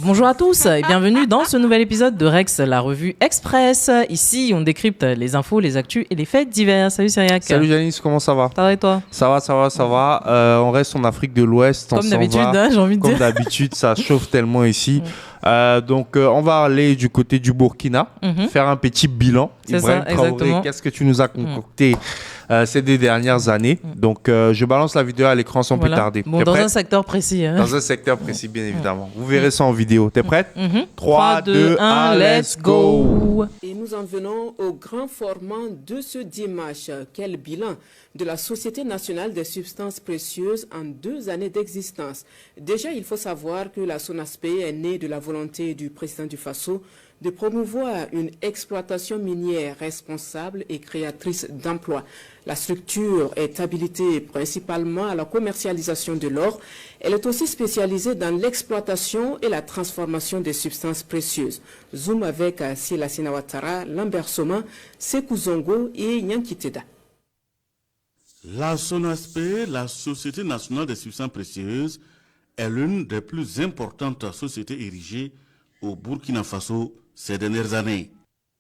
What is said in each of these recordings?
Bonjour à tous et bienvenue dans ce nouvel épisode de Rex, la revue Express. Ici, on décrypte les infos, les actus et les faits divers. Salut Cyriac. Salut Janice, comment ça va? Ça va et toi? Ça va. On reste en Afrique de l'Ouest. Comme d'habitude, hein, j'ai envie de dire. Comme d'habitude, ça chauffe tellement ici. Donc, on va aller du côté du Burkina, faire un petit bilan. C'est Ibrahim ça, Traoré, exactement. qu'est-ce que tu nous as concocté ces 2 dernières années? Donc, je balance la vidéo à l'écran sans plus tarder. Bon, dans un secteur précis. Hein. Dans un secteur précis, bien évidemment. Vous verrez ça en vidéo. T'es prête? 3, 2, 1, let's go! Et nous en venons au grand formant de ce dimanche. Quel bilan de la Société nationale des substances précieuses en 2 années d'existence. Déjà, il faut savoir que la SONASP est née de la volonté du président du Faso de promouvoir une exploitation minière responsable et créatrice d'emplois. La structure est habilitée principalement à la commercialisation de l'or. Elle est aussi spécialisée dans l'exploitation et la transformation des substances précieuses. Zoom avec Sila Sinawatara, Lambert Soma, Sekou Zongo et Nyanki Teda. La SONASP, la Société nationale des substances précieuses, est l'une des plus importantes sociétés érigées au Burkina Faso ces dernières années.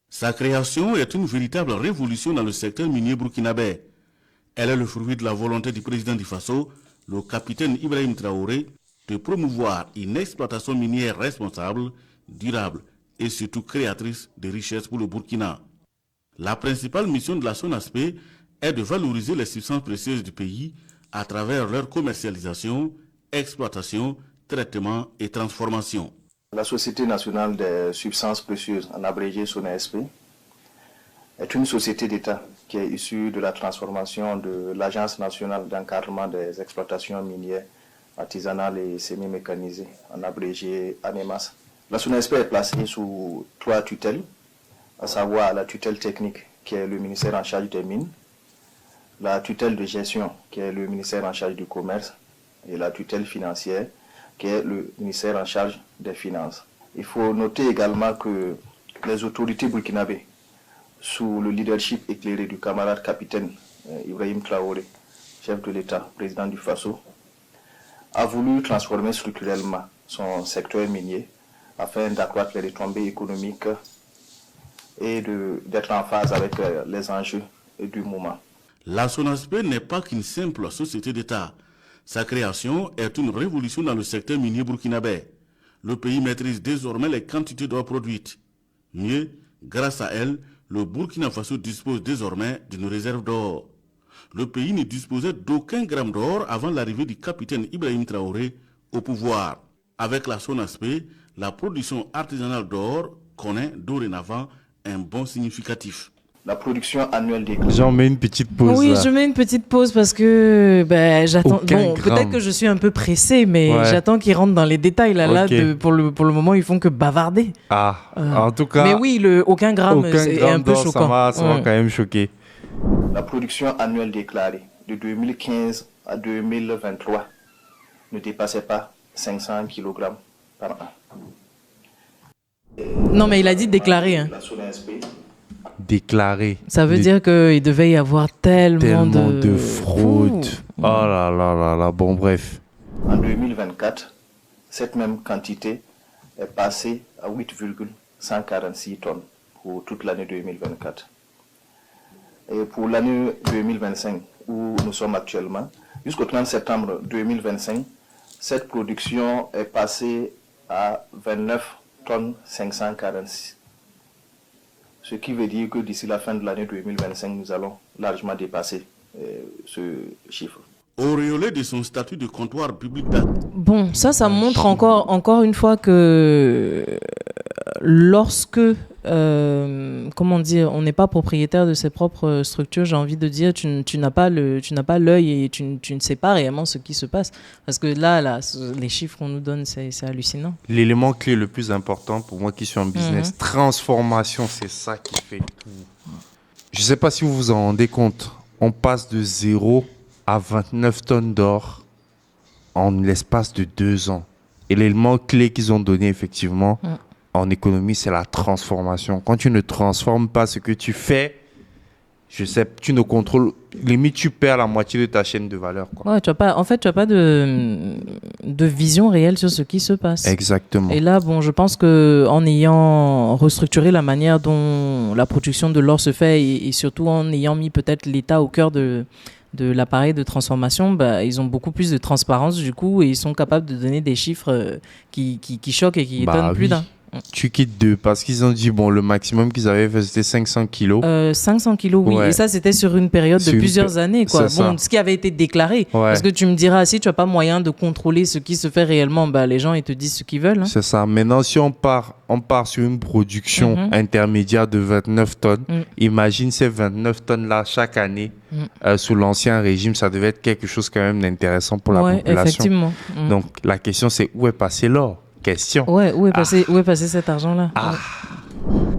Sa création est une véritable révolution dans le secteur minier burkinabé. Elle est le fruit de la volonté du président du Faso, le capitaine Ibrahim Traoré, de promouvoir une exploitation minière responsable, durable et surtout créatrice de richesses pour le Burkina. La principale mission de la SONASP est de valoriser les substances précieuses du pays à travers leur commercialisation, exploitation, traitement et transformation. La Société nationale des substances précieuses, en abrégé SONASP, est une société d'État qui est issue de la transformation de l'Agence nationale d'encadrement des exploitations minières artisanales et semi-mécanisées, en abrégé ANEMAS. La SONASP est placée sous 3 tutelles, à savoir la tutelle technique qui est le ministère en charge des mines, la tutelle de gestion qui est le ministère en charge du commerce et la tutelle financière qui est le ministère en charge des finances. Il faut noter également que les autorités burkinabées, sous le leadership éclairé du camarade capitaine Ibrahim Traoré, chef de l'État, président du Faso, a voulu transformer structurellement son secteur minier afin d'accroître les retombées économiques et d'être en phase avec les enjeux du moment. La SONASP n'est pas qu'une simple société d'État. Sa création est une révolution dans le secteur minier burkinabé. Le pays maîtrise désormais les quantités d'or produites. Mieux, grâce à elle, le Burkina Faso dispose désormais d'une réserve d'or. Le pays ne disposait d'aucun gramme d'or avant l'arrivée du capitaine Ibrahim Traoré au pouvoir. Avec la SONASP, la production artisanale d'or connaît dorénavant un bond significatif. La production annuelle des... J'en mets une petite pause. Oui, là. je mets une petite pause parce que j'attends. Aucun Bon, gramme. peut-être que je suis un peu pressée, mais j'attends qu'ils rentrent dans les détails là. Ok. Pour le moment, ils font que bavarder. En tout cas, Mais oui, aucun gramme, c'est un peu d'or, choquant. ça m'a quand même choqué. La production annuelle déclarée de 2015 à 2023 ne dépassait pas 500 kg par an. Non, mais il a dit déclaré. Hein. La SONASP, Déclaré. Ça veut dire qu'il devait y avoir tellement de fraude. Ouh. Oh là. Bon, bref. en 2024, cette même quantité est passée à 8,146 tonnes pour toute l'année 2024. Et pour l'année 2025, où nous sommes actuellement, jusqu'au 30 septembre 2025, cette production est passée à 29 tonnes 546. Ce qui veut dire que d'ici la fin de l'année 2025, nous allons largement dépasser ce chiffre. Auréolé de son statut de comptoir public Bon, ça montre encore une fois que lorsque, comment dire, on n'est pas propriétaire de ses propres structures, j'ai envie de dire, tu n'as pas l'œil et tu ne sais pas réellement ce qui se passe. Parce que là les chiffres qu'on nous donne, c'est hallucinant. L'élément clé le plus important pour moi qui suis en business, transformation, c'est ça qui fait tout. Je ne sais pas si vous vous en rendez compte. On passe de 0 à 29 tonnes d'or en l'espace de 2 ans. Et l'élément clé qu'ils ont donné effectivement en économie, c'est la transformation. Quand tu ne transformes pas ce que tu fais, Je sais, tu ne contrôles, limite tu perds la moitié de ta chaîne de valeur, quoi. Ouais, tu as pas de vision réelle sur ce qui se passe. Exactement. Et là, bon, je pense que en ayant restructuré la manière dont la production de l'or se fait et surtout en ayant mis peut-être l'État au cœur de l'appareil de transformation, bah, ils ont beaucoup plus de transparence du coup et ils sont capables de donner des chiffres qui choquent et qui étonnent plus d'un. Tu quittes 2 parce qu'ils ont dit, bon, le maximum qu'ils avaient fait, c'était 500 kilos. 500 kilos, oui. Ouais. Et ça, c'était sur une période de plusieurs années, quoi. Bon, ce qui avait été déclaré. Ouais. Parce que tu me diras, si tu n'as pas moyen de contrôler ce qui se fait réellement, bah, les gens, ils te disent ce qu'ils veulent. Hein. C'est ça. Maintenant, si on part sur une production intermédiaire de 29 tonnes, imagine ces 29 tonnes-là chaque année. Sous l'ancien régime, ça devait être quelque chose quand même d'intéressant pour la population. Effectivement. Donc, la question, c'est où est passé l'or? Question. Ouais, où est passé cet argent-là?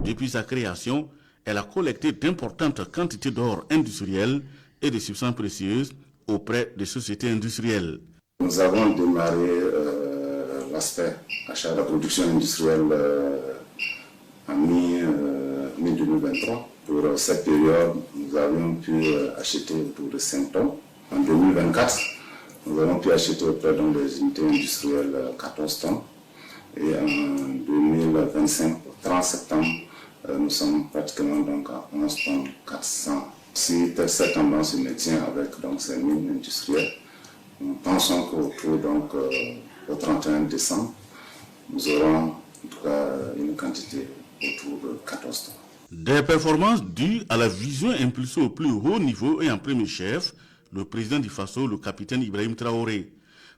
Depuis sa création, elle a collecté d'importantes quantités d'or industriel et de substances précieuses auprès des sociétés industrielles. Nous avons démarré l'aspect achat de la production industrielle en mi-2023. Pour cette période, nous avions pu acheter autour de 5 tonnes. En 2024, nous avons pu acheter auprès des unités industrielles 14 tonnes. Et en 2025, au 30 septembre, nous sommes pratiquement donc à 11 tonnes 400. Si cette tendance se maintient avec donc, ces mines industrielles, nous pensons qu'autour donc au 31 décembre, nous aurons en tout cas une quantité autour de 14 tonnes. Des performances dues à la vision impulsée au plus haut niveau et en premier chef, le président du Faso, le capitaine Ibrahim Traoré.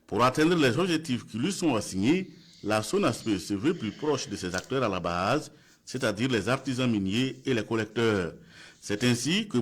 Pour atteindre les objectifs qui lui sont assignés, la SONASPE se veut plus proche de ses acteurs à la base, c'est-à-dire les artisans miniers et les collecteurs. C'est ainsi que